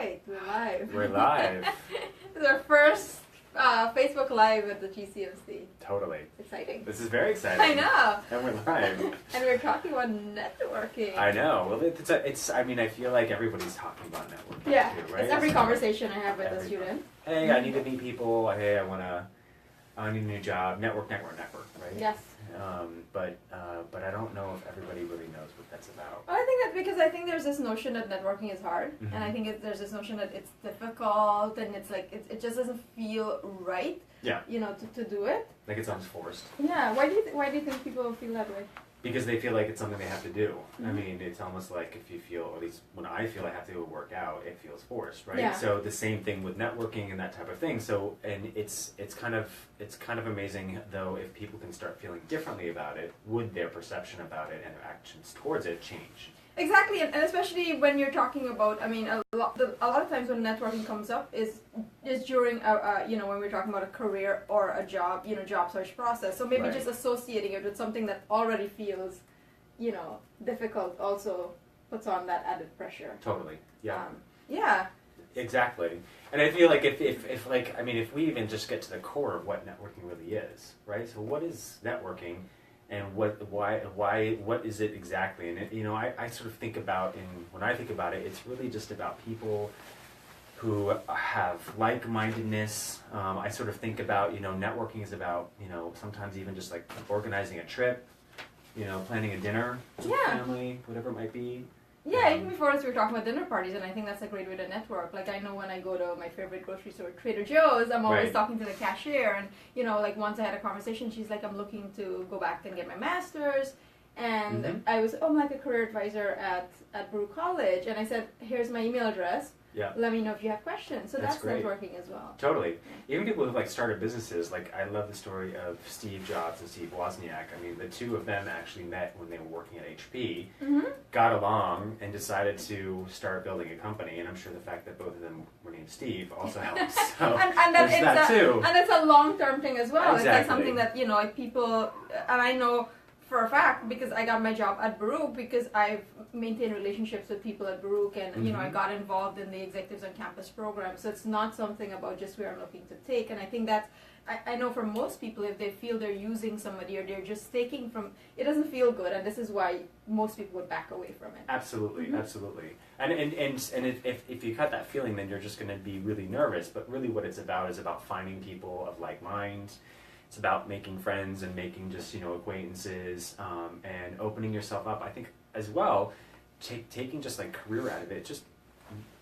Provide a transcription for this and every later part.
right, we're live. We're live. It's our first Facebook Live at the GCMC. Totally. Exciting. This is very exciting. I know. And we're live. And we're talking about networking. I know. Well, I mean, I feel like everybody's talking about networking too, right? It's every conversation I have with a student. Hey, I need to meet people. Hey, I need a new job. Network, right? Yes. But I don't know if everybody really knows what that's about. Well, I think that's because I think there's this notion that networking is hard, and I think there's this notion that it's difficult, and it's like it just doesn't feel right. Yeah. You know, to do it. Like it's almost forced. Yeah. Why do you think people feel that way? Because they feel like it's something they have to do. I mean, it's almost like if you feel, at least when I feel I have to go work out, it feels forced, right? Yeah. So the same thing with networking and that type of thing. So, and it's kind of amazing though if people can start feeling differently about it, would their perception about it and their actions towards it change? Exactly, and especially when you're talking about, I mean, a lot of times when networking comes up is during, when we're talking about a career or a job, job search process. So maybe just associating it with something that already feels, difficult also puts on that added pressure. Totally, yeah. Yeah. Exactly. And I feel like if we even just get to the core of what networking really is, right? So what is networking? And what is it exactly? And I sort of think about, when I think about it, it's really just about people who have like-mindedness. I sort of think about, networking is about, sometimes even just like organizing a trip, planning a dinner with family, whatever it might be. Yeah, even before this we were talking about dinner parties, and I think that's a great way to network. Like, I know when I go to my favorite grocery store, Trader Joe's, I'm always talking to the cashier, and, once I had a conversation, she's like, I'm looking to go back and get my master's, and I'm like a career advisor at Brew College, and I said, here's my email address. Yeah. Let me know if you have questions. So that's networking as well. Totally. Even people who started businesses, I love the story of Steve Jobs and Steve Wozniak. I mean, the two of them actually met when they were working at HP, got along, and decided to start building a company. And I'm sure the fact that both of them were named Steve also helps. So and there's that too. And it's a long-term thing as well. Exactly. It's like something that, people, and I know for a fact, because I got my job at Baruch, because I've maintained relationships with people at Baruch, and I got involved in the Executives on Campus program. So it's not something about just where I'm looking to take. And I think that's, I know for most people, if they feel they're using somebody or they're just taking from, it doesn't feel good, and this is why most people would back away from it. Absolutely, absolutely. And if you got that feeling, then you're just going to be really nervous. But really, what it's about is about finding people of like minds. It's about making friends and making just, acquaintances, and opening yourself up. I think as well, taking just like career out of it, just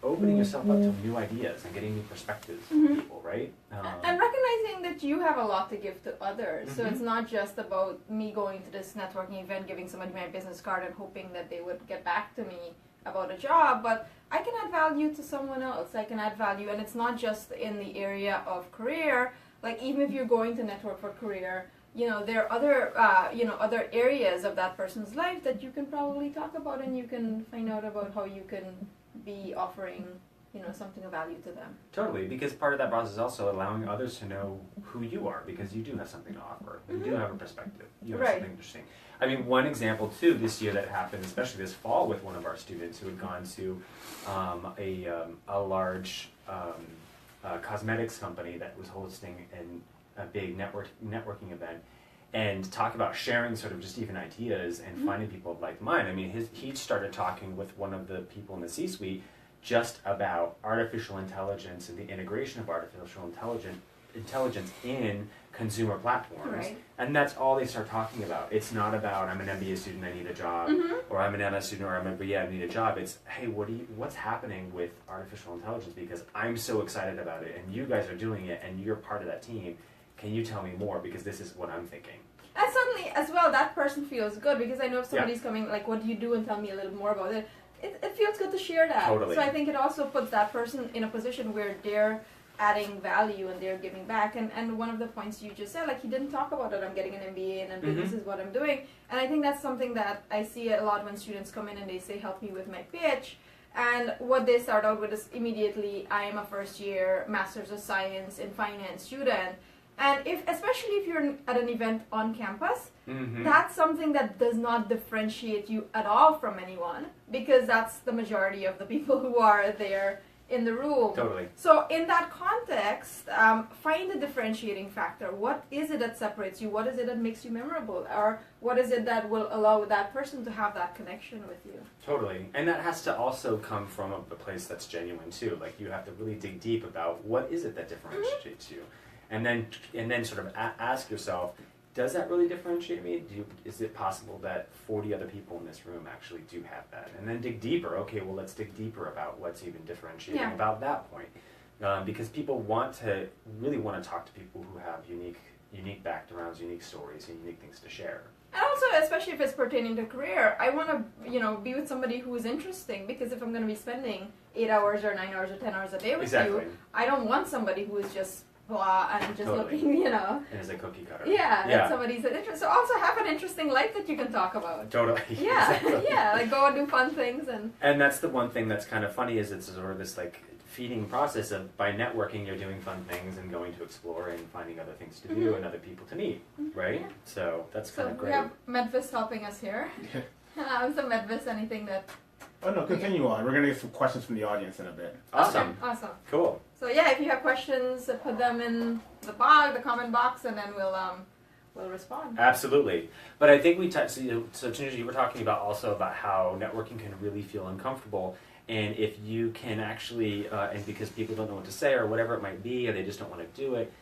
opening yourself up to new ideas and getting new perspectives from people, right? And recognizing that you have a lot to give to others. So it's not just about me going to this networking event, giving somebody my business card and hoping that they would get back to me about a job, but I can add value to someone else. I can add value, and it's not just in the area of career. Like, even if you're going to network for career, there are other, other areas of that person's life that you can probably talk about, and you can find out about how you can be offering, something of value to them. Totally, because part of that process is also allowing others to know who you are, because you do have something to offer. You do have a perspective. You have something interesting. I mean, one example, too, this year that happened, especially this fall with one of our students who had gone to a large cosmetics company that was hosting a big networking event, and talk about sharing sort of just even ideas and finding people of like mind. I mean, he started talking with one of the people in the C-suite just about artificial intelligence and the integration of artificial intelligence in consumer platforms, and that's all they start talking about. It's not about, I'm an MBA student, I need a job, or I'm an MS student, or I'm a BA, I need a job. It's, hey, what's happening with artificial intelligence? Because I'm so excited about it, and you guys are doing it, and you're part of that team. Can you tell me more? Because this is what I'm thinking. And suddenly, as well, that person feels good, because I know if somebody's coming, like, what do you do, and tell me a little more about it. It feels good to share that. Totally. So I think it also puts that person in a position where they're adding value and they're giving back. And one of the points you just said, like, he didn't talk about it, I'm getting an MBA and this is what I'm doing. And I think that's something that I see a lot when students come in and they say, help me with my pitch. And what they start out with is immediately, I am a first year Master's of Science in Finance student. And especially if you're at an event on campus, that's something that does not differentiate you at all from anyone, because that's the majority of the people who are there in the room. Totally. So in that context, find the differentiating factor. What is it that separates you? What is it that makes you memorable? Or what is it that will allow that person to have that connection with you? Totally. And that has to also come from a place that's genuine too. Like you have to really dig deep about what is it that differentiates you. And then sort of ask yourself, does that really differentiate me? Is it possible that 40 other people in this room actually do have that? And then dig deeper. Okay, well, let's dig deeper about what's even differentiating about that point. Because people really want to talk to people who have unique backgrounds, unique stories, and unique things to share. And also, especially if it's pertaining to career, I want to, be with somebody who is interesting, because if I'm going to be spending 8 hours or 9 hours or 10 hours a day with you, I don't want somebody who is just blah and just looking, And is a cookie cutter. Yeah. Somebody's an interest. So also have an interesting life that you can talk about. Totally. Yeah, Exactly. like go and do fun things and that's the one thing that's kind of funny is it's sort of this like feeding process of by networking you're doing fun things and going to explore and finding other things to do and other people to meet, right? Yeah. So that's kind of great. So we have Medvis helping us here. So Medvis, anything that... Oh no, continue on. We're going to get some questions from the audience in a bit. Awesome. Okay, awesome. Cool. So yeah, if you have questions, put them in the comment box, and then we'll respond. Absolutely. But I think we touched, so Tanuja, you were talking about also about how networking can really feel uncomfortable. And if you can actually, and because people don't know what to say or whatever it might be, or they just don't want to do it.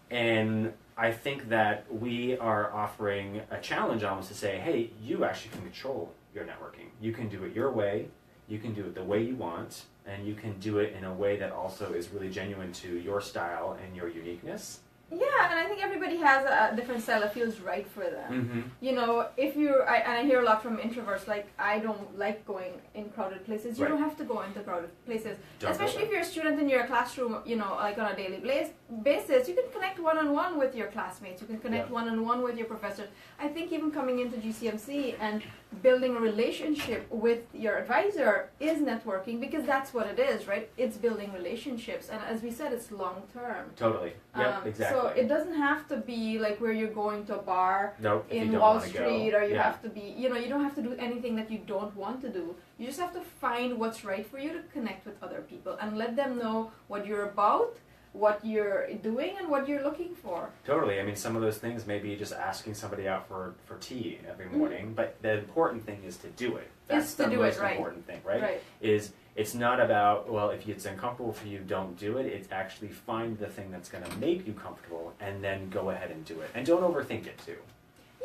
And I think that we are offering a challenge almost to say, hey, you actually can control your networking. You can do it your way. You can do it the way you want. And you can do it in a way that also is really genuine to your style and your uniqueness. Yeah, and I think everybody has a different style that feels right for them. If I hear a lot from introverts, like, I don't like going in crowded places. You don't have to go into crowded places. Especially if you're a student in your classroom, like on a daily basis, you can connect one-on-one with your classmates. You can connect one-on-one with your professors. I think even coming into GCMC and building a relationship with your advisor is networking, because that's what it is, right? It's building relationships. And as we said, it's long-term. Totally. Yeah, exactly. So it doesn't have to be like where you're going to a bar in Wall Street, or you have to be, you don't have to do anything that you don't want to do. You just have to find what's right for you to connect with other people and let them know what you're about, what you're doing, and what you're looking for. Totally. I mean, some of those things may be just asking somebody out for tea every morning, but the important thing is to do it. That's the most important thing, right? It's not about, well, if it's uncomfortable for you, don't do it. It's actually find the thing that's going to make you comfortable and then go ahead and do it. And don't overthink it, too.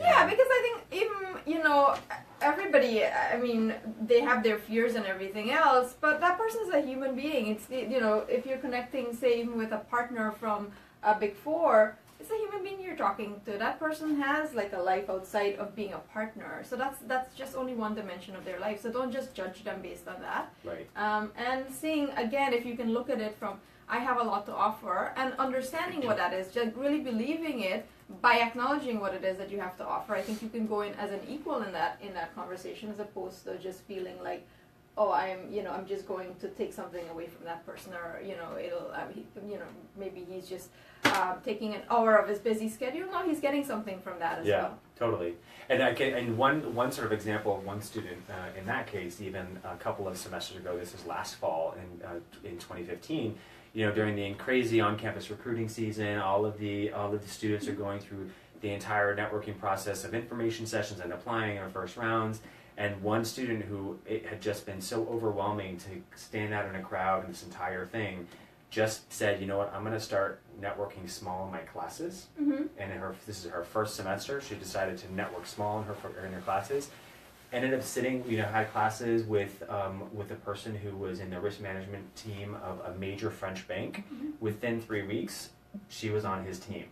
Yeah, because I think even, everybody, I mean, they have their fears and everything else, but that person's a human being. It's, if you're connecting, say, even with a partner from a Big Four, it's a human being you're talking to. That person has like a life outside of being a partner. So that's just only one dimension of their life. So don't just judge them based on that. Right. And seeing, again, if you can look at it from, I have a lot to offer, and understanding what that is, just really believing it by acknowledging what it is that you have to offer. I think you can go in as an equal in that conversation, as opposed to just feeling like, oh, I'm just going to take something away from that person, or maybe he's just taking an hour of his busy schedule. No, he's getting something from that as well. Yeah, totally. And one sort of example of one student in that case, even a couple of semesters ago, this was last fall in 2015. During the crazy on-campus recruiting season, all of the students are going through the entire networking process of information sessions and applying in our first rounds. And one student who it had just been so overwhelming to stand out in a crowd and this entire thing, just said, you know what, I'm going to start networking small in my classes. And this is her first semester. She decided to network small in her classes. Ended up sitting, had classes with a person who was in the risk management team of a major French bank. Within 3 weeks, she was on his team.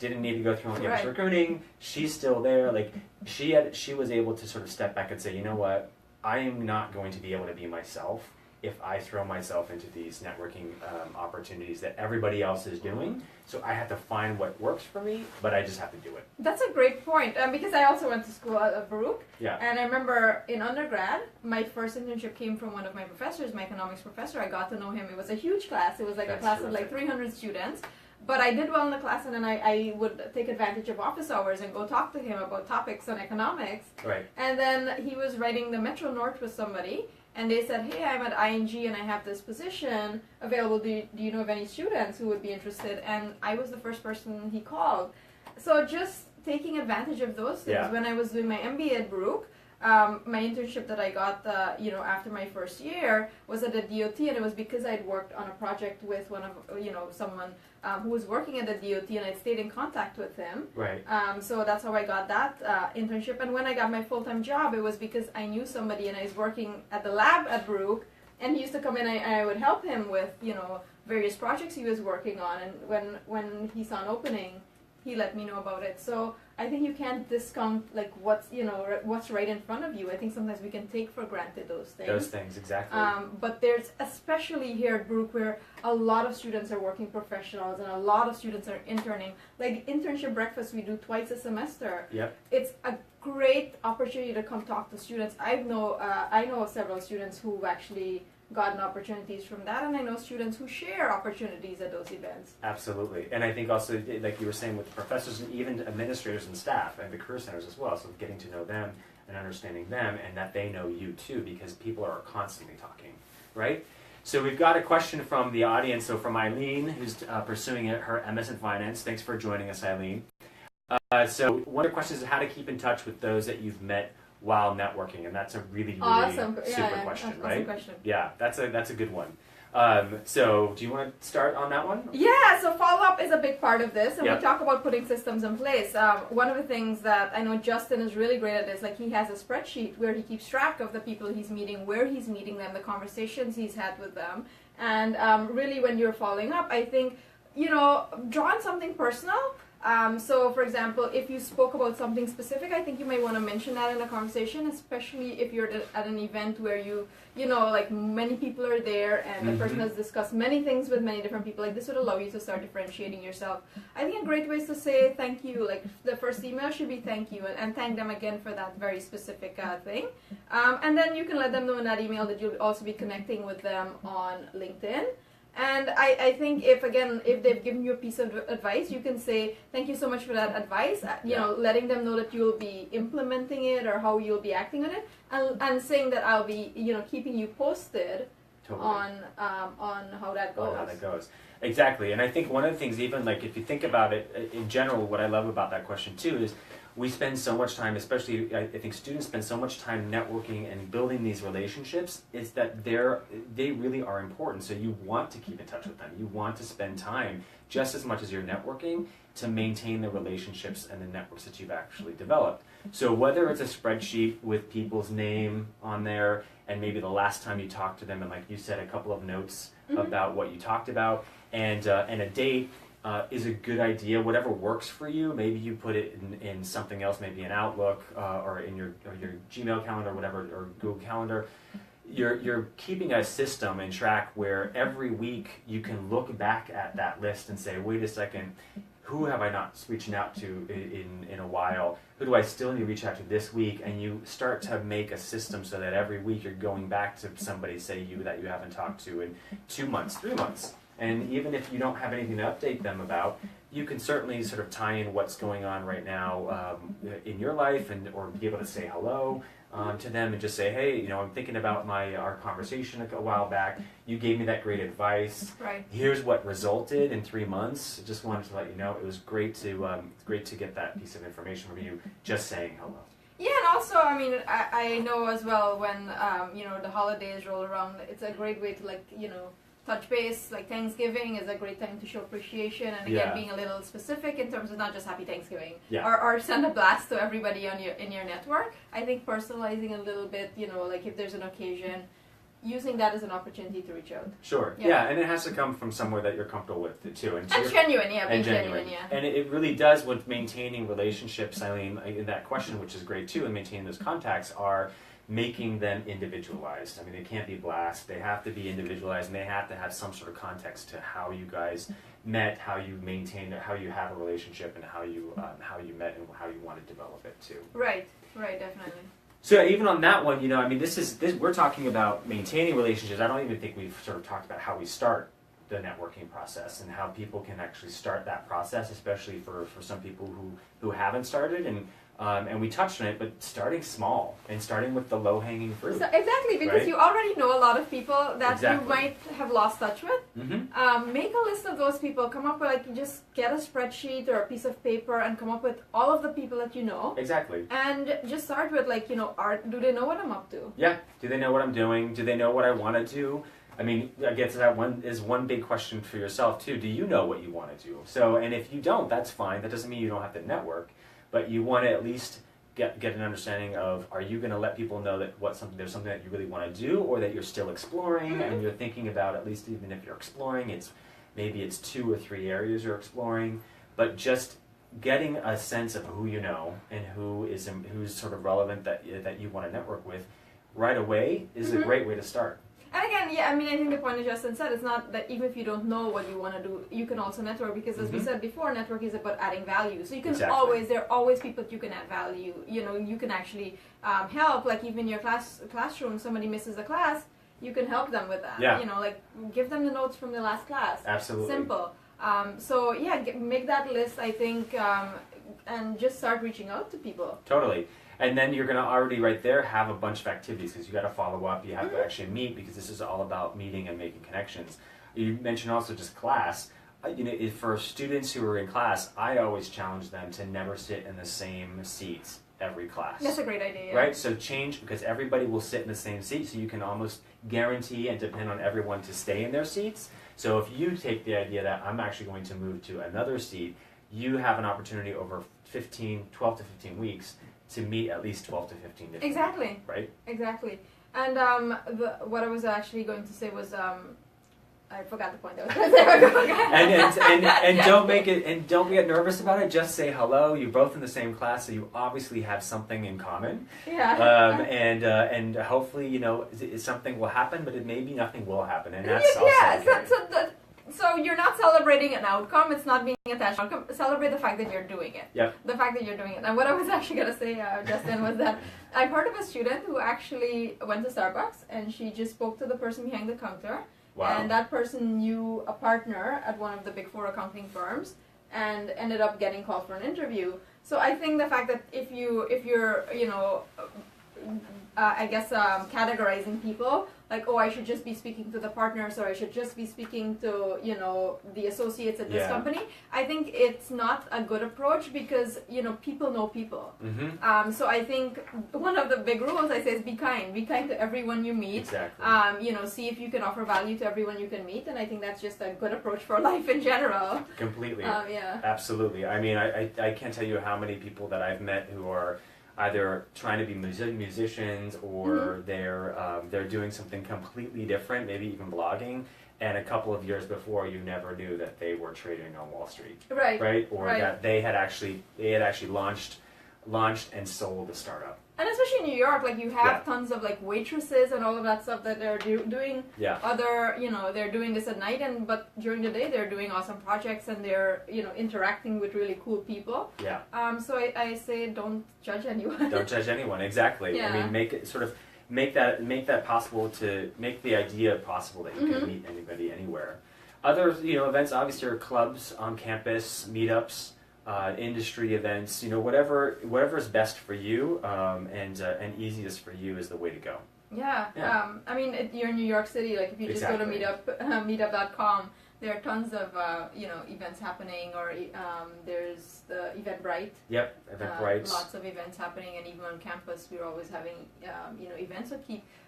Didn't need to go through on-campus recruiting. She's still there. Like she was able to sort of step back and say, you know what, I am not going to be able to be myself if I throw myself into these networking opportunities that everybody else is doing. So I have to find what works for me, but I just have to do it. That's a great point, because I also went to school at Baruch. Yeah. And I remember in undergrad, my first internship came from one of my professors, my economics professor. I got to know him. It was a huge class. It was like a class of like 300 students. But I did well in the class, and then I would take advantage of office hours and go talk to him about topics on economics. Right. And then he was writing the Metro North with somebody, and they said, hey, I'm at ING and I have this position available. Do you know of any students who would be interested? And I was the first person he called. So just taking advantage of those things. Yeah. When I was doing my MBA at Brook, my internship that I got, after my first year was at the DOT, and it was because I'd worked on a project with someone who was working at the DOT, and I'd stayed in contact with him. Right. So that's how I got that internship. And when I got my full-time job, it was because I knew somebody, and I was working at the lab at Brook, and he used to come in, and I would help him with, various projects he was working on. And when he saw an opening, he let me know about it. So I think you can't discount what's right in front of you. I think sometimes we can take for granted those things. Those things, exactly. But there's, especially here at Brook, where a lot of students are working professionals and a lot of students are interning. Like internship breakfast we do twice a semester. Yep. It's a great opportunity to come talk to students. I know several students who've actually gotten opportunities from that, and I know students who share opportunities at those events. Absolutely. And I think also, like you were saying, with professors and even administrators and staff and the career centers as well, so getting to know them and understanding them, and that they know you too, because people are constantly talking, right? So we've got a question from the audience, so from Eileen, who's pursuing her MS in Finance. Thanks for joining us, Eileen. So one of the questions is how to keep in touch with those that you've met while networking, and that's a really Awesome. super question, Awesome right? question. Yeah, that's a good one. So do you want to start on that one? Yeah, so follow-up is a big part of this, and Yep. we talk about putting systems in place. One of the things that I know Justyn is really great at is, like, he has a spreadsheet where he keeps track of the people he's meeting, where he's meeting them, the conversations he's had with them, and really when you're following up, I think, draw on something personal. So, for example, if you spoke about something specific, I think you might want to mention that in a conversation, especially if you're at an event where many people are there and the person has discussed many things with many different people. Like, this would allow you to start differentiating yourself. I think a great way is to say thank you. Like, the first email should be thank you, and thank them again for that very specific thing. And then you can let them know in that email that you'll also be connecting with them on LinkedIn. And I think if they've given you a piece of advice, you can say, thank you so much for that advice, letting them know that you'll be implementing it or how you'll be acting on it, and saying that I'll be, keeping you posted on how that goes. On how that goes. Exactly. And I think one of the things, even like if you think about it in general, what I love about that question too is we spend so much time, especially I think students spend so much time networking and building these relationships, is that they really are important. So you want to keep in touch with them. You want to spend time just as much as you're networking to maintain the relationships and the networks that you've actually developed. So whether it's a spreadsheet with people's name on there and maybe the last time you talked to them, and like you said, a couple of notes about what you talked about, and a date, is a good idea. Whatever works for you, maybe you put it in something else, maybe an Outlook or in your Gmail calendar, whatever, or Google Calendar. You're keeping a system and track where every week you can look back at that list and say, wait a second, who have I not reaching out to in a while? Who do I still need to reach out to this week? And you start to make a system so that every week you're going back to somebody, say that you haven't talked to in 2 months, 3 months. And even if you don't have anything to update them about, you can certainly sort of tie in what's going on right now in your life, or be able to say hello to them and just say, hey, I'm thinking about our conversation a while back. You gave me that great advice. Right. Here's what resulted in 3 months. Just wanted to let you know it was great to get that piece of information from you. Just saying hello. Yeah, and also, I know as well when the holidays roll around, it's a great way to touch base. Like Thanksgiving is a great time to show appreciation, and again, being a little specific in terms of not just Happy Thanksgiving, or send a blast to everybody in your network. I think personalizing a little bit, if there's an occasion, using that as an opportunity to reach out. Sure. Yeah, and it has to come from somewhere that you're comfortable with too, and genuine, being genuine. And it really does with maintaining relationships, Eileen. In that question, which is great too, and maintaining those contacts are making them individualized. They can't be blast. They have to be individualized, and they have to have some sort of context to how you guys met, how you maintained, how you have a relationship, and how you met, and how you want to develop it too. Right, definitely. So even on that one, this we're talking about maintaining relationships. I don't even think we've sort of talked about how we start the networking process and how people can actually start that process, especially for some people who haven't started. And we touched on it, but starting small and starting with the low-hanging fruit. So, exactly, because right? you already know a lot of people that Exactly. you might have lost touch with. Mm-hmm. Make a list of those people. Come up with, like, just get a spreadsheet or a piece of paper and come up with all of the people that you know. Exactly. And just start with, like, you know, do they know what I'm up to? Yeah. Do they know what I'm doing? Do they know what I want to do? I mean, I guess that one big question for yourself too. Do you know what you want to do? So, and if you don't, that's fine. That doesn't mean you don't have to network, but you want to at least get an understanding of, are you going to let people know that there's something that you really want to do, or that you're still exploring and you're thinking about, at least even if you're exploring, maybe it's 2 or 3 areas you're exploring, but just getting a sense of who you know and who's sort of relevant that you want to network with right away is a great way to start. And again, yeah, I mean, I think the point that Justyn said, it's not that even if you don't know what you want to do, you can also network, because as we said before, network is about adding value. So you can there are always people that you can add value. You know, you can actually help, like even your classroom, somebody misses a class, you can help them with that. Yeah. You know, like give them the notes from the last class. Absolutely. Simple. So yeah, make that list, I think, and just start reaching out to people. Totally. And then you're going to already right there have a bunch of activities, because you got to follow up, you have to actually meet, because this is all about meeting and making connections. You mentioned also just class. You know, for students who are in class, I always challenge them to never sit in the same seats every class. That's a great idea. Yeah. Right? So change, because everybody will sit in the same seat, so you can almost guarantee and depend on everyone to stay in their seats. So if you take the idea that I'm actually going to move to another seat, you have an opportunity over 12 to 15 weeks to meet at least 12 to 15 different Exactly. people, right? Exactly. And what I was actually going to say was I forgot the point I was going to say. and don't get nervous about it. Just say hello. You're both in the same class, so you obviously have something in common. Yeah. And hopefully, you know, something will happen, but maybe nothing will happen, and that's also okay. So you're not celebrating an outcome. It's not being attached to an outcome. Celebrate the fact that you're doing it. Yep. The fact that you're doing it. And what I was actually going to say, Justyn, was that I've heard of a student who actually went to Starbucks and she just spoke to the person behind the counter. Wow. And that person knew a partner at one of the Big 4 accounting firms and ended up getting called for an interview. So I think the fact that if you're, you know, categorizing people, like, oh, I should just be speaking to the partners, or I should just be speaking to, you know, the associates at this company. I think it's not a good approach, because, you know, people know people. So I think one of the big rules I say is be kind. Be kind to everyone you meet. Exactly. You know, see if you can offer value to everyone you can meet, and I think that's just a good approach for life in general. Completely. Yeah. Absolutely. I mean, I can't tell you how many people that I've met who are either trying to be musicians, or they're doing something completely different, maybe even blogging, and a couple of years before you never knew that they were trading on Wall Street. Right? Or that they had actually launched and sold a startup. And especially in New York, like, you have tons of, like, waitresses and all of that stuff that they're doing other, you know, they're doing this at night, but during the day they're doing awesome projects, and they're, you know, interacting with really cool people. Yeah. So I say don't judge anyone. Don't judge anyone, exactly. Yeah. I mean, make that possible, to make the idea possible that you can meet anybody anywhere. Other, you know, events obviously are clubs on campus, meetups, industry events, you know, whatever is best for you, and easiest for you is the way to go. Yeah. I mean, you're in New York City. Like, if you just go to meetup.com, there are tons of you know, events happening, or there's the Eventbrite. Yep, Eventbrite. Lots of events happening, and even on campus, we're always having you know, events. So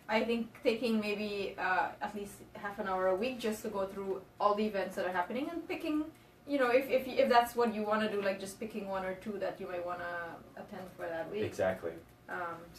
I think taking maybe at least half an hour a week just to go through all the events that are happening, and picking, you know, if that's what you want to do, like just picking 1 or 2 that you might want to attend for that week. Exactly.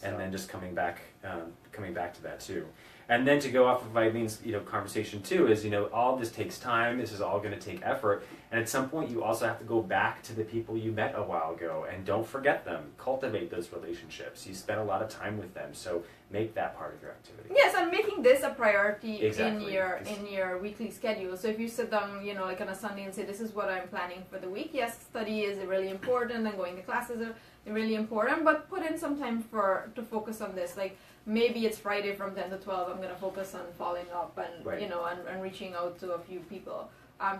And then just coming back to that too. And then to go off of Eileen's, you know, conversation too, is, you know, all this takes time. This is all going to take effort, and at some point you also have to go back to the people you met a while ago, and don't forget them. Cultivate those relationships. You spent a lot of time with them, so make that part of your activity. Yes, and making this a priority Exactly. in your weekly schedule. So if you sit down, you know, like on a Sunday and say, this is what I'm planning for the week. Yes, study is really important, and going to classes are really important, but put in some time to focus on this. Like, maybe it's Friday from 10 to 12, I'm going to focus on following up and, Right. you know, and reaching out to a few people.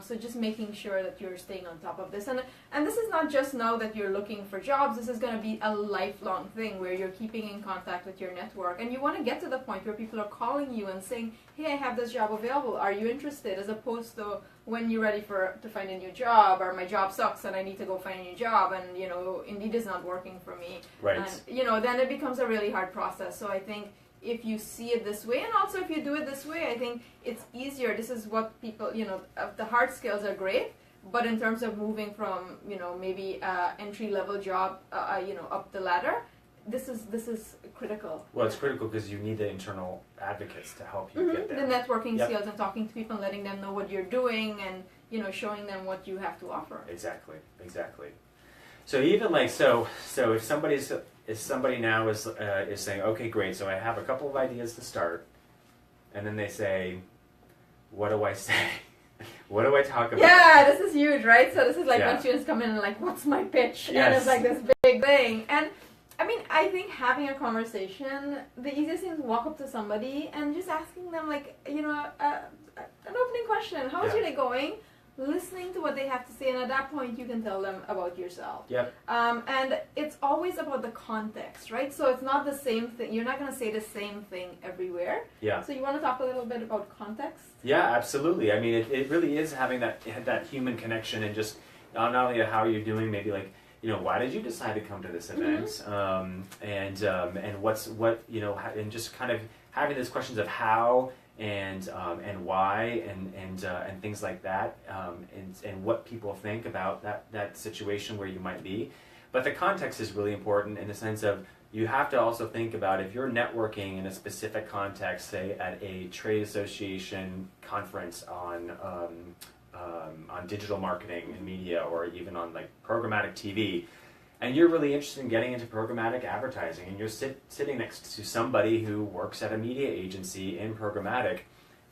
So just making sure that you're staying on top of this. And this is not just now that you're looking for jobs, this is going to be a lifelong thing where you're keeping in contact with your network. And you want to get to the point where people are calling you and saying, hey, I have this job available, are you interested? As opposed to when you're ready to find a new job, or my job sucks and I need to go find a new job, and, you know, Indeed is not working for me. Right. And, you know, then it becomes a really hard process. So I think if you see it this way, and also if you do it this way, I think it's easier. This is what people, you know, the hard skills are great, but in terms of moving from, you know, maybe entry-level job, you know, up the ladder, this is critical. Well, it's critical because you need the internal advocates to help you get there. The networking Yep. skills and talking to people and letting them know what you're doing, and, you know, showing them what you have to offer. Exactly. So even like so if somebody now is saying, okay, great, so I have a couple of ideas to start, and then they say, what do I say? What do I talk about? Yeah, this is huge, right? So this is like Yeah. when students come in and like, what's my pitch? Yes. And it's like this big thing. And I mean, I think having a conversation, the easiest thing is walk up to somebody and just asking them, like, you know, an opening question. How's your day going? Listening to what they have to say, and at that point you can tell them about yourself. Yep. And it's always about the context, right? So it's not the same thing. You're not going to say the same thing everywhere. Yeah. So you want to talk a little bit about context? Yeah, absolutely. I mean, it really is having that human connection, and just not only how you're doing, maybe like, you know, why did you decide to come to this event, and what you know, and just kind of having those questions of how and why and things like that, and what people think about that situation where you might be. But the context is really important in the sense of you have to also think about if you're networking in a specific context, say at a trade association conference on digital marketing and media, or even on like programmatic TV, and you're really interested in getting into programmatic advertising, and you're sitting next to somebody who works at a media agency in programmatic,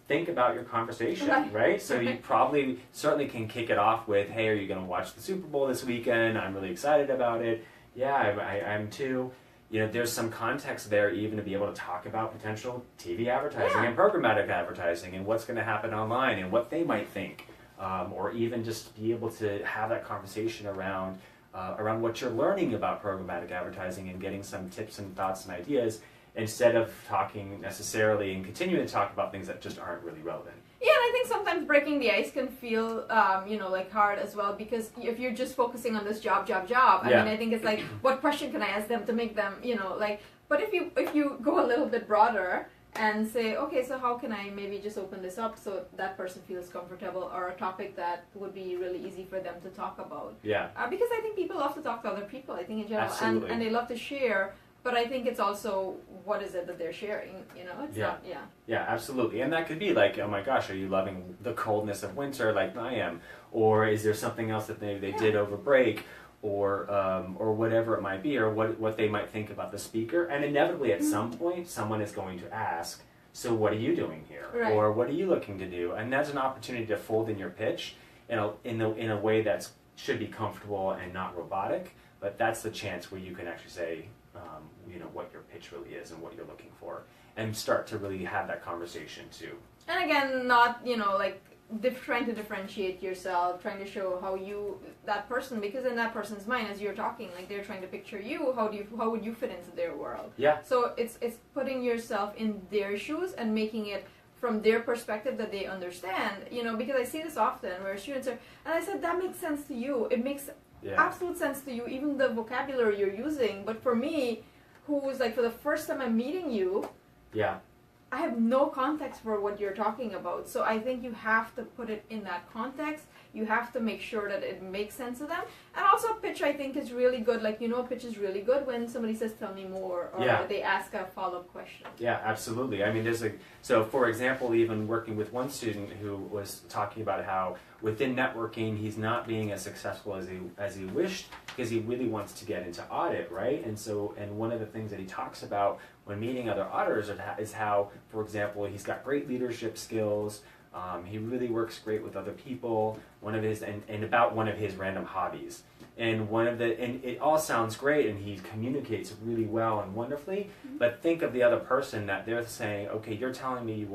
think about your conversation, right? So you probably certainly can kick it off with, hey, are you going to watch the Super Bowl this weekend? I'm really excited about it. Yeah, I'm too. You know, there's some context there even to be able to talk about potential TV advertising and programmatic advertising and what's going to happen online and what they might think, or even just be able to have that conversation around what you're learning about programmatic advertising and getting some tips and thoughts and ideas, instead of talking necessarily and continuing to talk about things that just aren't really relevant. Yeah, and I think sometimes breaking the ice can feel, you know, like hard as well, because if you're just focusing on this job, I mean, I think it's like, what question can I ask them to make them, you know, like, but if you go a little bit broader and say, okay, so how can I maybe just open this up so that person feels comfortable, or a topic that would be really easy for them to talk about. Yeah. Because I think people love to talk to other people, I think in general, Absolutely. and they love to share. But I think it's also, what is it that they're sharing, you know? It's not, Yeah, absolutely. And that could be like, oh my gosh, are you loving the coldness of winter like I am? Or is there something else that they did over break? Or whatever it might be, or what they might think about the speaker. And inevitably at some point, someone is going to ask, so what are you doing here? Right. Or what are you looking to do? And that's an opportunity to fold in your pitch in a way that should be comfortable and not robotic. But that's the chance where you can actually say, you know, what your pitch really is and what you're looking for, and start to really have that conversation too. And again, not, you know, like trying to differentiate yourself, trying to show how you, that person, because in that person's mind, as you're talking, like they're trying to picture you, how would you fit into their world? Yeah. So it's putting yourself in their shoes and making it from their perspective that they understand, you know, because I see this often where students are, and I said, that makes sense to you. It makes absolute sense to you, even the vocabulary you're using. But for me, who is like, for the first time I'm meeting you, I have no context for what you're talking about. So I think you have to put it in that context. You have to make sure that it makes sense to them. And also pitch, I think, is really good. Like, you know, a pitch is really good when somebody says, tell me more, or they ask a follow-up question. Yeah, absolutely. I mean, so for example, even working with one student who was talking about how within networking, he's not being as successful as he wished, because he really wants to get into audit, right? And one of the things that he talks about when meeting other auditors is how, for example, he's got great leadership skills, He really works great with other people. About one of his random hobbies. And it all sounds great, and he communicates really well and wonderfully. But think of the other person that they're saying, okay, you're telling me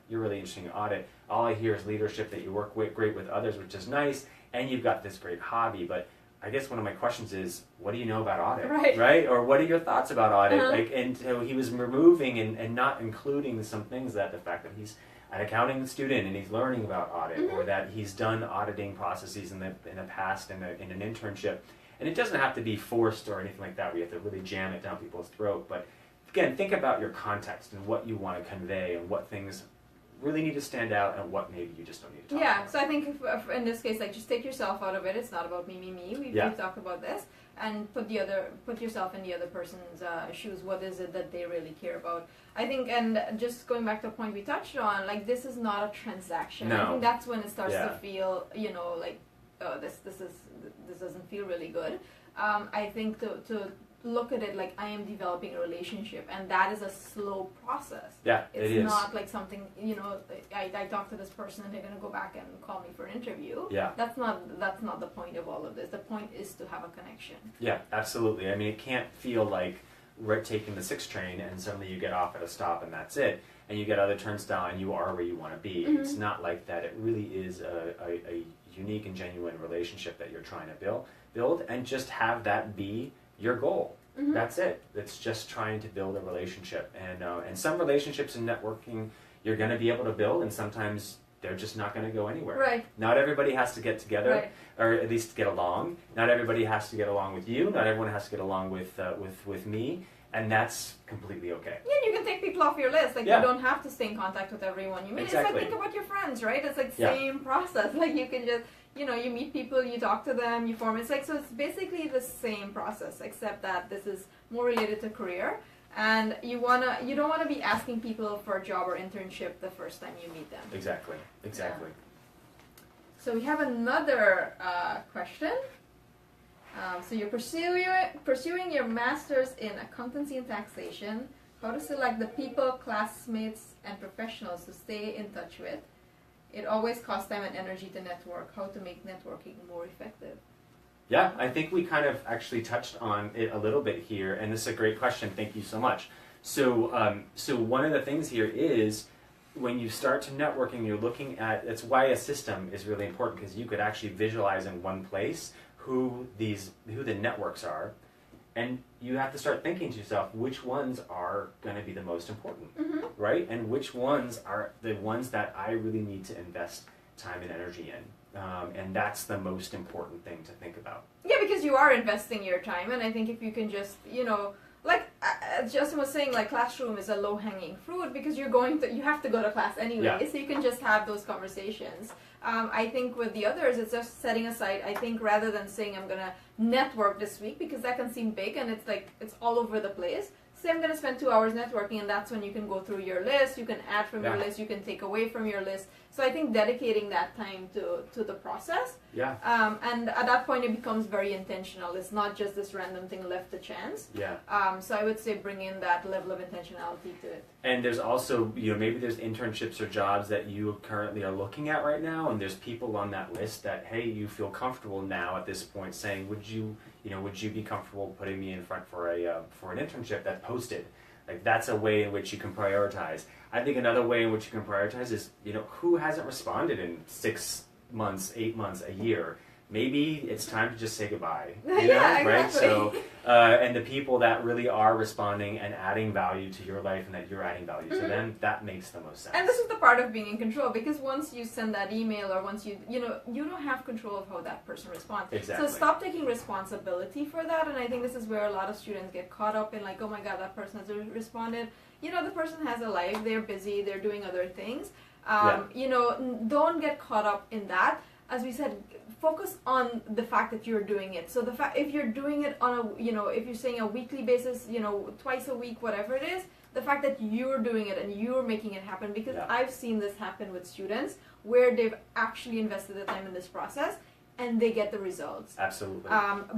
you're really interested in audit. All I hear is leadership, that you work great with others, which is nice, and you've got this great hobby. But I guess one of my questions is, what do you know about audit, right? Or what are your thoughts about audit? And so he was removing and not including some things, that the fact that he's an accounting student and he's learning about audit, or that he's done auditing processes in the past in an internship. And it doesn't have to be forced or anything like that. We have to really jam it down people's throat. But again, think about your context and what you want to convey, and what things really need to stand out and what maybe you just don't need to talk about. So I think if in this case, just take yourself out of it. It's not about me. We've talked about this, and put yourself in the other person's shoes. What is it that they really care about? I think, and just going back to a point we touched on, like, this is not a transaction. No. I think that's when it starts to feel, like, oh, this doesn't feel really good. I think to look at it like I am developing a relationship, and that is a slow process. Yeah, it's not like something, I talk to this person and they're going to go back and call me for an interview. Yeah. That's not the point of all of this. The point is to have a connection. Yeah, absolutely. I mean, it can't feel like we're taking the 6 train and suddenly you get off at a stop and that's it, and you get other turnstile and you are where you want to be. It's not like that. It really is a unique and genuine relationship that you're trying to build, and just have that be your goal. That's it. It's just trying to build a relationship, and some relationships in networking you're going to be able to build, and sometimes they're just not going to go anywhere. Right. Not everybody has to get together, or at least get along. Not everybody has to get along with you. Not everyone has to get along with me, and that's completely okay. Yeah, you can take people off your list. Like, you don't have to stay in contact with everyone you meet. Exactly. It's like, think about your friends, right? It's like same process. Like, you can just, you meet people, you talk to them, you form. It's like, so it's basically the same process, except that this is more related to career. And you don't wanna be asking people for a job or internship the first time you meet them. Exactly. Yeah. So we have another question. So you're pursuing your master's in accountancy and taxation. How to select the people, classmates, and professionals to stay in touch with. It always costs time and energy to network. How to make networking more effective. Yeah, I think we kind of actually touched on it a little bit here, and this is a great question. Thank you so much. So, so one of the things here is, when you start to networking, you're looking at, that's why a system is really important, because you could actually visualize in one place who the networks are, and you have to start thinking to yourself, which ones are going to be the most important, right? And which ones are the ones that I really need to invest time and energy in. And that's the most important thing to think about. Yeah, because you are investing your time, and I think if you can just, like Justyn was saying, like, classroom is a low-hanging fruit because you have to go to class anyway, so you can just have those conversations. I think with the others, it's just setting aside, I think, rather than saying I'm going to network this week, because that can seem big and it's like, it's all over the place. Say I'm going to spend 2 hours networking, and that's when you can go through your list, you can add from your list, you can take away from your list. So I think dedicating that time to the process. Yeah. And at that point, it becomes very intentional. It's not just this random thing left to chance. Yeah. So I would say bring in that level of intentionality to it. And there's also, maybe there's internships or jobs that you currently are looking at right now, and there's people on that list that, hey, you feel comfortable now at this point saying, would you be comfortable putting me in front for an internship that's posted? Like, that's a way in which you can prioritize. I think another way in which you can prioritize is, who hasn't responded in 6 months, 8 months, a year? Maybe it's time to just say goodbye. Right? So, and the people that really are responding and adding value to your life, and that you're adding value to them, that makes the most sense. And this is the part of being in control, because once you send that email, or once you don't have control of how that person responds. Exactly. So stop taking responsibility for that, and I think this is where a lot of students get caught up in, like, oh my god, that person has responded. The person has a life, they're busy, they're doing other things. Don't get caught up in that. As we said, focus on the fact that you're doing it. So if you're doing it on if you're saying a weekly basis, twice a week, whatever it is, the fact that you're doing it and you're making it happen, because I've seen this happen with students where they've actually invested the time in this process, and they get the results. Absolutely.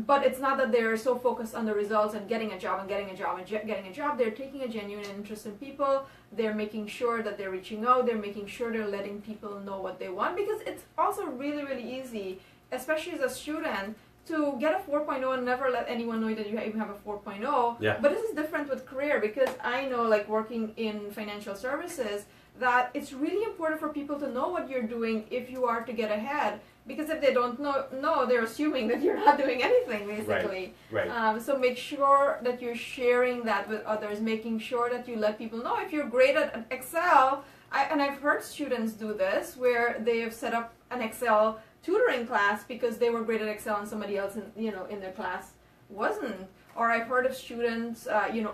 But it's not that they're so focused on the results and getting a job and getting a job and getting a job. They're taking a genuine interest in people. They're making sure that they're reaching out. They're making sure they're letting people know what they want, because it's also really, really easy, especially as a student, to get a 4.0 and never let anyone know that you even have a 4.0. Yeah. But this is different with career, because I know, like working in financial services, that it's really important for people to know what you're doing if you are to get ahead. Because if they don't know, they're assuming that you're not doing anything, basically. Right. So make sure that you're sharing that with others, making sure that you let people know if you're great at Excel. And I've heard students do this, where they have set up an Excel tutoring class because they were great at Excel and somebody else in their class wasn't. Or I've heard of students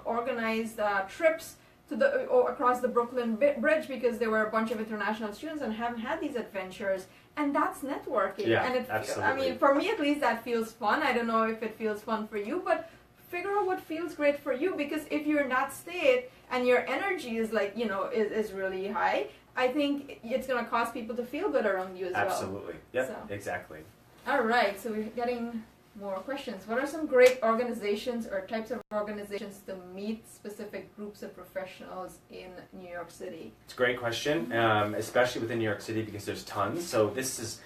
organized trips to across the Brooklyn Bridge because there were a bunch of international students and haven't had these adventures. And that's networking. Yeah, and absolutely. I mean, for me at least, that feels fun. I don't know if it feels fun for you, but figure out what feels great for you. Because if you're in that state and your energy is is really high, I think it's going to cause people to feel good around you as well. Absolutely. Yep. So. Exactly. All right. So we're getting more questions. What are some great organizations or types of organizations to meet specific groups of professionals in New York City? It's a great question, especially within New York City, because there's tons. So this is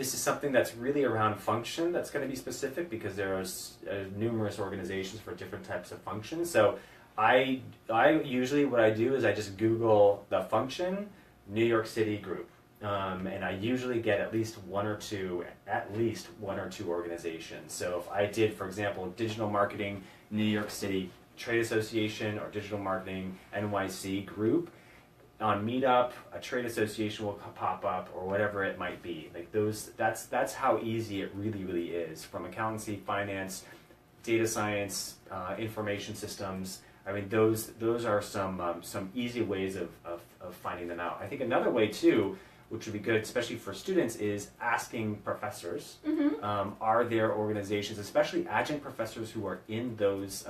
something that's really around function that's going to be specific, because there are numerous organizations for different types of functions. So I usually, what I do is I just Google the function New York City group. And I usually get at least one or two organizations. So if I did, for example, digital marketing New York City Trade Association or digital marketing NYC group, on Meetup, a trade association will pop up, or whatever it might be. Like those, that's how easy it really, really is. From accountancy, finance, data science, information systems. I mean, those are some easy ways of finding them out. I think another way too, which would be good, especially for students, is asking professors. Are there organizations, especially adjunct professors who are in those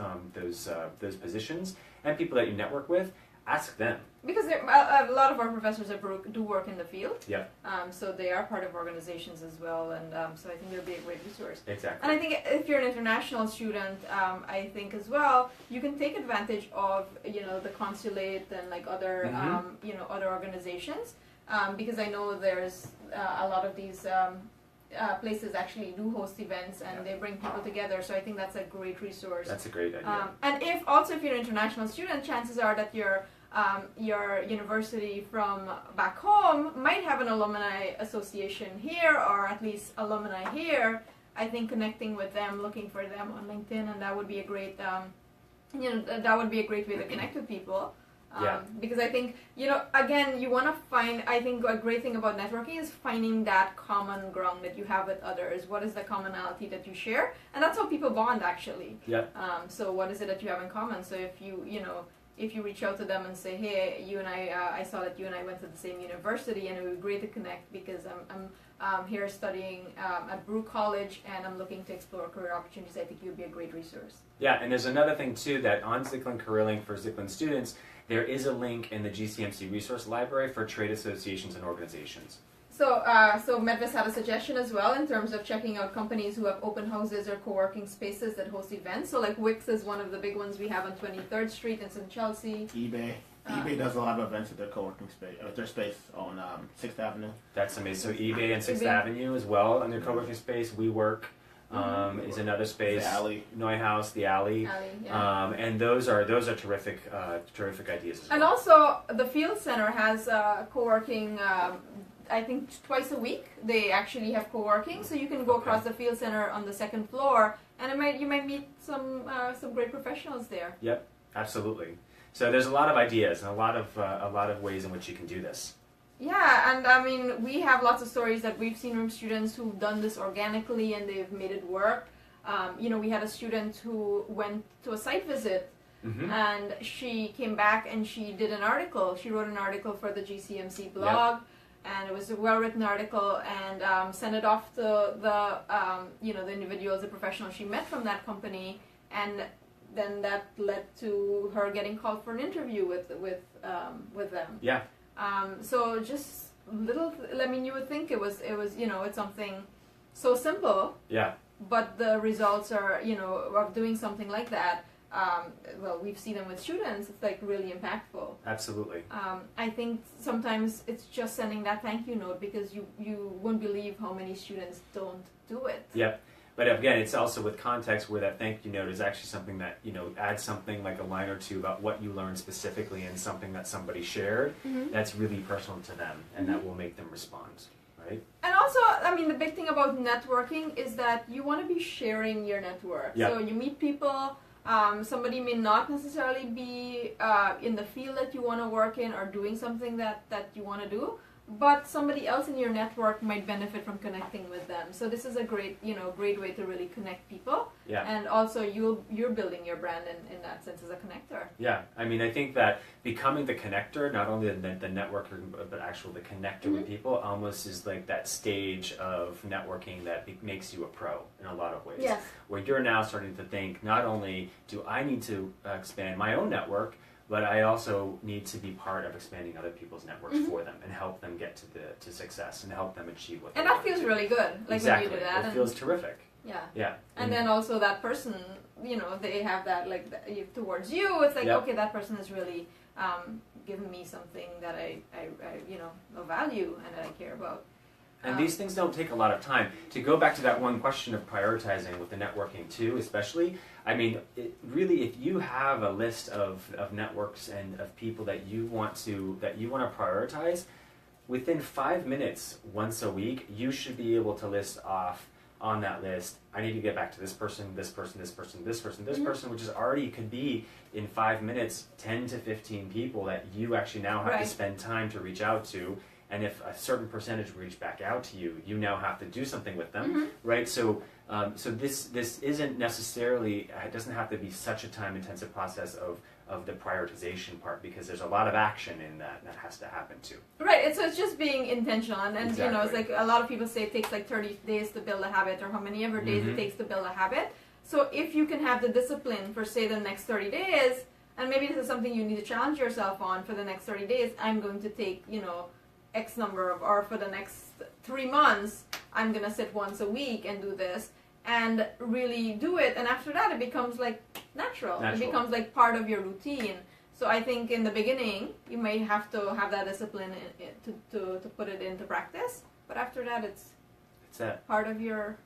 positions, and people that you network with? Ask them. Because a lot of our professors do work in the field. Yeah. So they are part of organizations as well, and so I think they'll be a great resource. Exactly. And I think if you're an international student, I think as well, you can take advantage of the consulate and like other other organizations. Because I know there's a lot of these places actually do host events and they bring people together. So I think that's a great resource. That's a great idea. And if you're an international student, chances are that your university from back home might have an alumni association here, or at least alumni here. I think connecting with them, looking for them on LinkedIn, and that would be a great that would be a great way to connect with people. Because I think, again, you want to find, I think a great thing about networking is finding that common ground that you have with others. What is the commonality that you share? And that's how people bond, actually. Yeah. So what is it that you have in common? So if you reach out to them and say, hey, you and I saw that you and I went to the same university, and it would be great to connect because I'm here studying at Brew College and I'm looking to explore career opportunities. I think you would be a great resource. Yeah, and there's another thing too, that on Zicklin Career Link for Zicklin students, there is a link in the GCMC resource library for trade associations and organizations. So Medvis had a suggestion as well in terms of checking out companies who have open houses or co-working spaces that host events. So like Wix is one of the big ones we have on 23rd Street. It's in Chelsea. eBay does a lot of events at their co-working space, their space on 6th Avenue. That's amazing. So eBay and 6th Avenue as well on their co-working space. WeWork is another space. The Alley. Neuhaus, the Alley. And those are terrific ideas as well. And also the Field Center has co-working. I think twice a week they actually have co-working, so you can go across the Field Center on the second floor, and you might meet some great professionals there. Yep, absolutely. So there's a lot of ideas and a lot of ways in which you can do this. Yeah, and I mean, we have lots of stories that we've seen from students who've done this organically and they've made it work. We had a student who went to a site visit and she came back and she did an article. She wrote an article for the GCMC blog, and it was a well-written article, and sent it off to the individuals, the professionals she met from that company, and then that led to her getting called for an interview with them. Yeah. So just you would think it was it's something so simple. Yeah. But the results are, of doing something like that. Well, we've seen them with students. It's like really impactful. Absolutely. I think sometimes it's just sending that thank you note because you won't believe how many students don't do it. Yep. But again, it's also with context where that thank you note is actually something that, adds something like a line or two about what you learned specifically and something that somebody shared that's really personal to them and that will make them respond, right? And also, I mean, the big thing about networking is that you want to be sharing your network. Yep. So you meet people, somebody may not necessarily be in the field that you want to work in or doing something that you want to do, but somebody else in your network might benefit from connecting with them. So this is a great way to really connect people. Yeah. And also you're building your brand in that sense as a connector. Yeah, I mean, I think that becoming the connector, not only the networker, but actual the connector with people, almost is like that stage of networking that makes you a pro in a lot of ways. Yes. Where you're now starting to think, not only do I need to expand my own network, but I also need to be part of expanding other people's networks for them and help them get to success and help them achieve what they And that want feels to. really good. Like Exactly. when you do that. It feels terrific. Yeah. Yeah. And then also that person, they have that towards you. It's like, okay, that person has really given me something that I value and that I care about. And these things don't take a lot of time. To go back to that one question of prioritizing with the networking too, especially, I mean, really, if you have a list of networks and of people that you want to prioritize, within 5 minutes once a week, you should be able to list off on that list, I need to get back to this person, this person, this person, this person, this person, which is already could be in 5 minutes, 10 to 15 people that you actually now have to spend time to reach out to. And if a certain percentage reach back out to you, you now have to do something with them, right? So, this isn't necessarily, it doesn't have to be such a time-intensive process of the prioritization part, because there's a lot of action in that has to happen too. Right, so it's just being intentional, and Exactly. It's like a lot of people say it takes like 30 days to build a habit, or how many ever days it takes to build a habit. So if you can have the discipline for, say, the next 30 days, and maybe this is something you need to challenge yourself on for the next 30 days, I'm going to take, X number of, or for the next 3 months, I'm going to sit once a week and do this, and really do it, and after that it becomes like natural. It becomes like part of your routine. So I think in the beginning, you may have to have that discipline to put it into practice, but after that it's part of your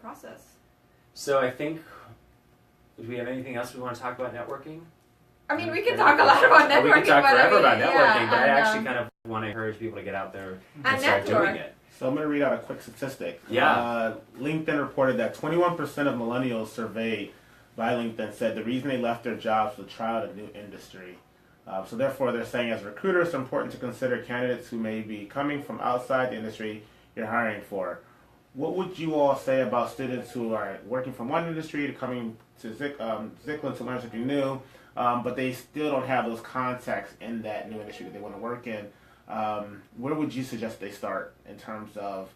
process. So I think, do we have anything else we want to talk about networking? I mean, we can talk a lot about networking. We can talk forever about networking, but I and, actually kind of want to encourage people to get out there and start doing it. So I'm going to read out a quick statistic. Yeah. LinkedIn reported that 21% of millennials surveyed by LinkedIn said the reason they left their jobs was to try out a new industry. So therefore, they're saying as recruiters, it's important to consider candidates who may be coming from outside the industry you're hiring for. What would you all say about students who are working from one industry to coming to Zicklin to learn something new, but they still don't have those contacts in that new industry that they want to work in? Where would you suggest they start in terms of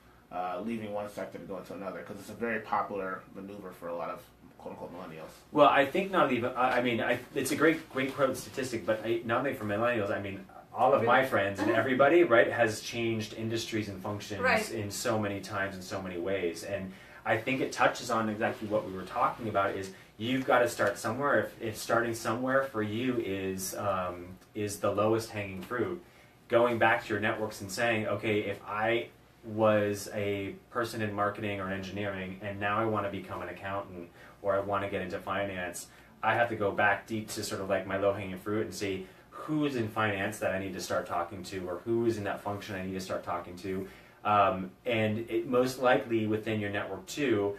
leaving one sector to go into another? Because it's a very popular maneuver for a lot of quote-unquote millennials. Well, I think not even, it's a great quote statistic, but not only for millennials, I mean, all of my friends and everybody, right, has changed industries and functions in so many times in so many ways. And I think it touches on exactly what we were talking about, is you've got to start somewhere. If starting somewhere for you is the lowest hanging fruit, going back to your networks and saying, okay, if I was a person in marketing or engineering and now I want to become an accountant or I want to get into finance, I have to go back deep to sort of like my low-hanging fruit and see who is in finance that I need to start talking to, or who is in that function I need to start talking to. And it most likely within your network too,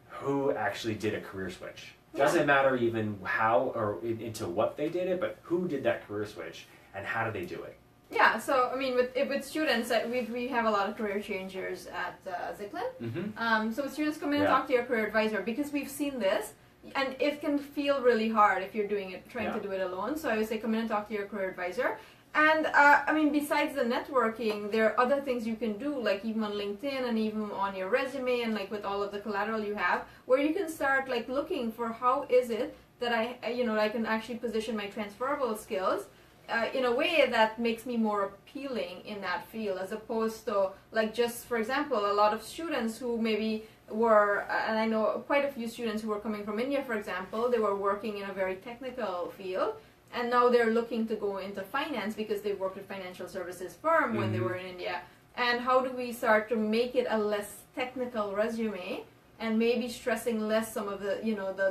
who actually did a career switch. Doesn't matter even how or into what they did it, but who did that career switch and how did they do it? Yeah, so I mean, with students, we have a lot of career changers at Zicklin. So students come in and talk to your career advisor, because we've seen this, and it can feel really hard if you're trying to do it alone. So I would say come in and talk to your career advisor. And I mean, besides the networking, there are other things you can do, like even on LinkedIn and even on your resume, and like with all of the collateral you have, where you can start like looking for how is it that I can actually position my transferable skills in a way that makes me more appealing in that field, as opposed to, like, just for example, a lot of students who maybe were, and I know quite a few students who were coming from India, for example, they were working in a very technical field, and now they're looking to go into finance because they worked at financial services firm when they were in India. And how do we start to make it a less technical resume, and maybe stressing less some of the,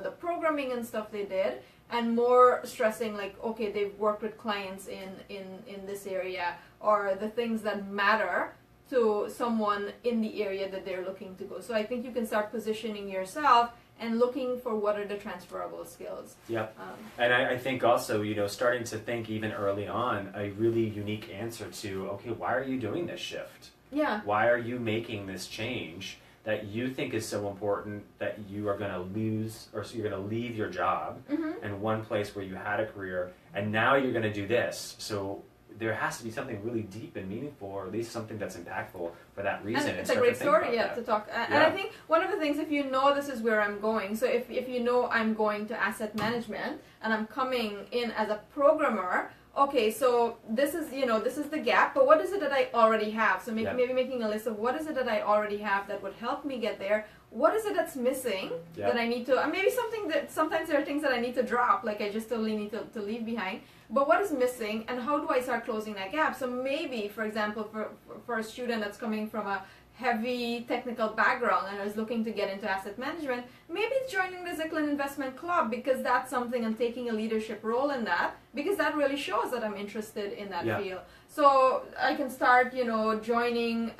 the programming and stuff they did, and more stressing, like, okay, they've worked with clients in this area, or the things that matter to someone in the area that they're looking to go. So I think you can start positioning yourself and looking for what are the transferable skills. Yep. And I think also, starting to think even early on a really unique answer to, okay, why are you doing this shift? Yeah. Why are you making this change that you think is so important that you are going to lose, or so you're going to leave your job in one place where you had a career, and now you're going to do this. So there has to be something really deep and meaningful, or at least something that's impactful for that reason. And it's a great story, to talk. And I think one of the things, if you know this is where I'm going, so if you know I'm going to asset management and I'm coming in as a programmer, okay, so this is, this is the gap, but what is it that I already have? So maybe making a list of what is it that I already have that would help me get there. What is it that's missing that I need to, and maybe something that, sometimes there are things that I need to drop, like I just totally need to leave behind. But what is missing, and how do I start closing that gap? So maybe, for example, for a student that's coming from a heavy technical background and is looking to get into asset management, maybe it's joining the Zicklin Investment Club, because that's something, I'm taking a leadership role in that, because that really shows that I'm interested in that field. So I can start, joining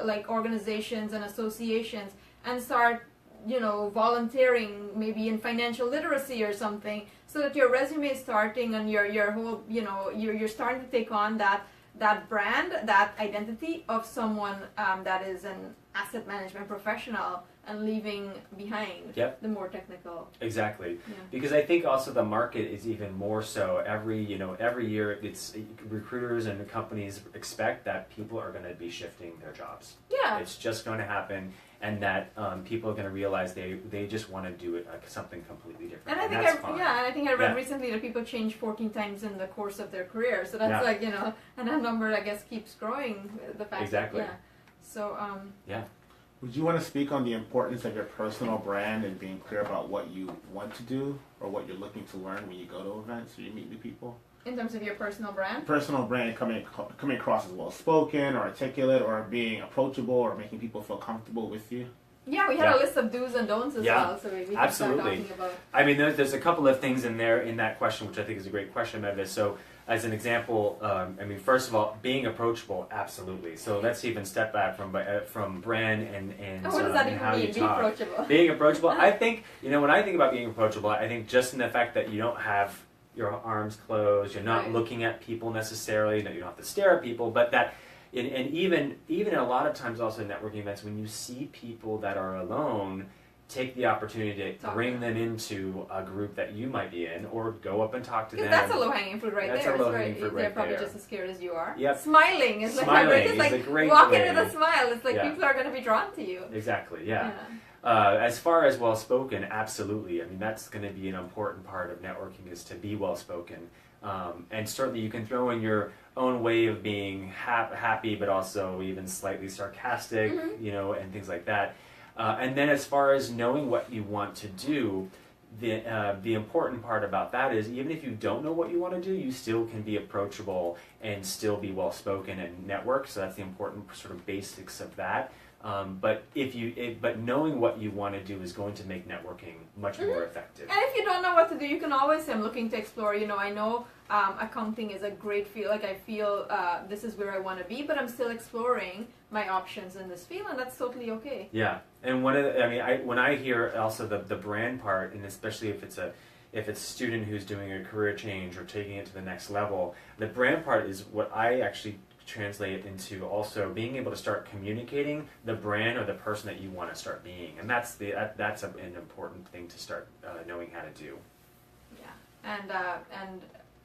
like organizations and associations, and start, volunteering maybe in financial literacy or something, so that your resume is starting, and your whole, you're starting to take on that brand, that identity of someone that is an asset management professional, and leaving behind the more technical. Exactly. Because I think also the market is even more so. Every year, it's recruiters and companies expect that people are going to be shifting their jobs. Yeah. It's just going to happen, and that people are going to realize they just want to do it something completely different. And I think I read recently that people change 14 times in the course of their career. So that's like, and that number, I guess, keeps growing. The fact exactly. That, So Would you want to speak on the importance of your personal brand and being clear about what you want to do or what you're looking to learn when you go to events or you meet new people? In terms of your personal brand? Personal brand coming across as well-spoken or articulate, or being approachable, or making people feel comfortable with you? Yeah, we had a list of does and don'ts as well, so we can start talking about. I mean, there's a couple of things in there in that question, which I think is a great question, Mevis. So, as an example, first of all, being approachable, absolutely. So let's even step back from brand and what does that even how mean? you Be talk. approachable. Being approachable, I think, when I think about being approachable, I think just in the fact that you don't have your arms closed, you're not looking at people necessarily, that you don't have to stare at people, but that, and even a lot of times also in networking events, when you see people that are alone, take the opportunity to bring them into a group that you might be in, or go up and talk to them. That's a low-hanging fruit right that's there. A low-hanging fruit They're right probably there. just as scared as you are. Yep. Smiling is Smiling like is a great walk way. in with a smile. It's like people are going to be drawn to you. Exactly, as far as well-spoken, absolutely. I mean, that's going to be an important part of networking, is to be well-spoken. And certainly you can throw in your own way of being happy, but also even slightly sarcastic, and things like that. And then as far as knowing what you want to do, the important part about that is, even if you don't know what you want to do, you still can be approachable and still be well-spoken and network. So that's the important sort of basics of that. But knowing what you want to do is going to make networking much more effective. And if you don't know what to do, you can always say, I'm looking to explore. I know accounting is a great field. Like, I feel this is where I want to be, but I'm still exploring my options in this field, and that's totally okay. Yeah, and when I hear also the brand part, and especially if it's a student who's doing a career change or taking it to the next level, the brand part is what I actually translate it into also being able to start communicating the brand or the person that you want to start being, and that's an important thing to start knowing how to do. Yeah, and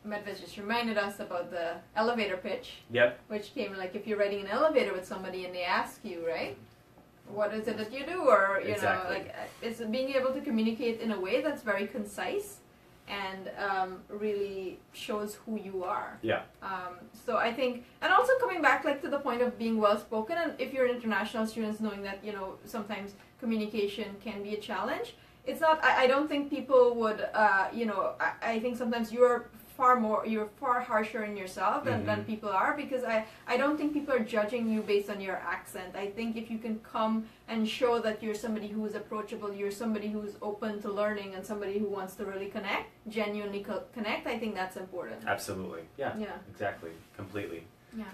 Medved just reminded us about the elevator pitch. Yep. Which came, like, if you're riding an elevator with somebody and they ask you, right, what is it that you do, or exactly. it's being able to communicate in a way that's very concise and really shows who you are. Yeah. So I think, and also coming back like to the point of being well spoken, and if you're international students, knowing that sometimes communication can be a challenge. It's not. I don't think people would. I think sometimes you're far harsher in yourself than people are, because I don't think people are judging you based on your accent. I think if you can come and show that you're somebody who is approachable, you're somebody who's open to learning, and somebody who wants to really genuinely connect, I think that's important. Absolutely. Yeah. Yeah. Exactly. Completely. Yeah.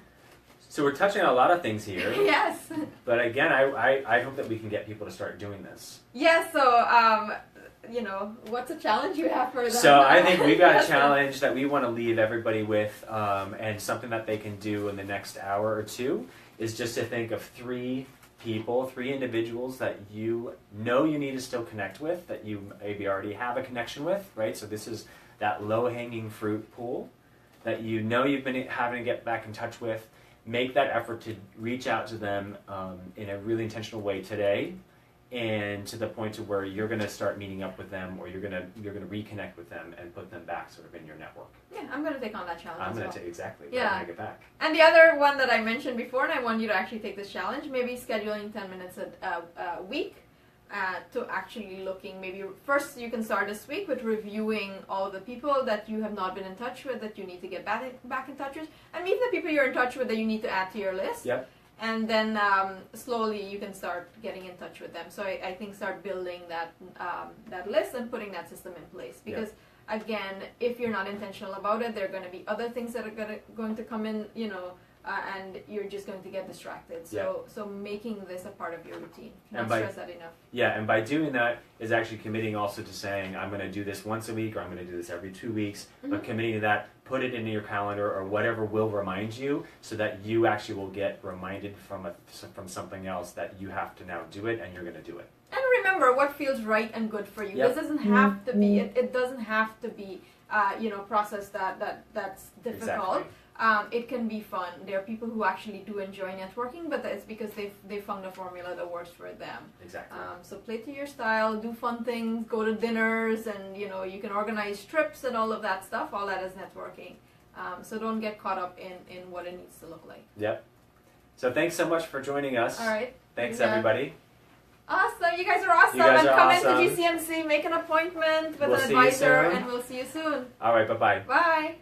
So we're touching on a lot of things here. Yes. But again, I hope that we can get people to start doing this. Yeah, so, what's a challenge you have for them? So I think we got a challenge that we want to leave everybody with, and something that they can do in the next hour or two is just to think of 3 people, 3 individuals that you need to still connect with, that you maybe already have a connection with, right? So this is that low-hanging fruit pool that you've been having to get back in touch with. Make that effort to reach out to them in a really intentional way today, and to the point to where you're going to start meeting up with them, or you're going to reconnect with them and put them back sort of in your network. Yeah, I'm going to take on that challenge. I'm going to take exactly. Yeah. I'm going to get back. And the other one that I mentioned before, and I want you to actually take this challenge, maybe scheduling 10 minutes a week to actually looking. Maybe first you can start this week with reviewing all the people that you have not been in touch with, that you need to get back in touch with, and maybe the people you're in touch with that you need to add to your list. Yep. And then slowly you can start getting in touch with them. So I think start building that list and putting that system in place. Because again, if you're not intentional about it, there are going to be other things that are going to come in, and you're just going to get distracted. So making this a part of your routine. Not stress that enough. Yeah, and by doing that is actually committing also to saying, I'm going to do this once a week, or I'm going to do this every 2 weeks. But committing to that, put it into your calendar or whatever will remind you, so that you actually will get reminded from something else that you have to now do it, and you're going to do it. And remember what feels right and good for you. Yep. This doesn't have to be. It doesn't have to be. Process that's difficult. Exactly. It can be fun. There are people who actually do enjoy networking, but it's because they found a formula that works for them. Exactly. So play to your style, do fun things, go to dinners, and you can organize trips and all of that stuff. All that is networking. So don't get caught up in what it needs to look like. Yep. So thanks so much for joining us. All right. Thanks everybody. Awesome. You guys are awesome. You guys are come awesome. into GCMC, make an appointment with We'll an see you advisor, soon. and we'll see you soon. All right. Bye-bye. Bye.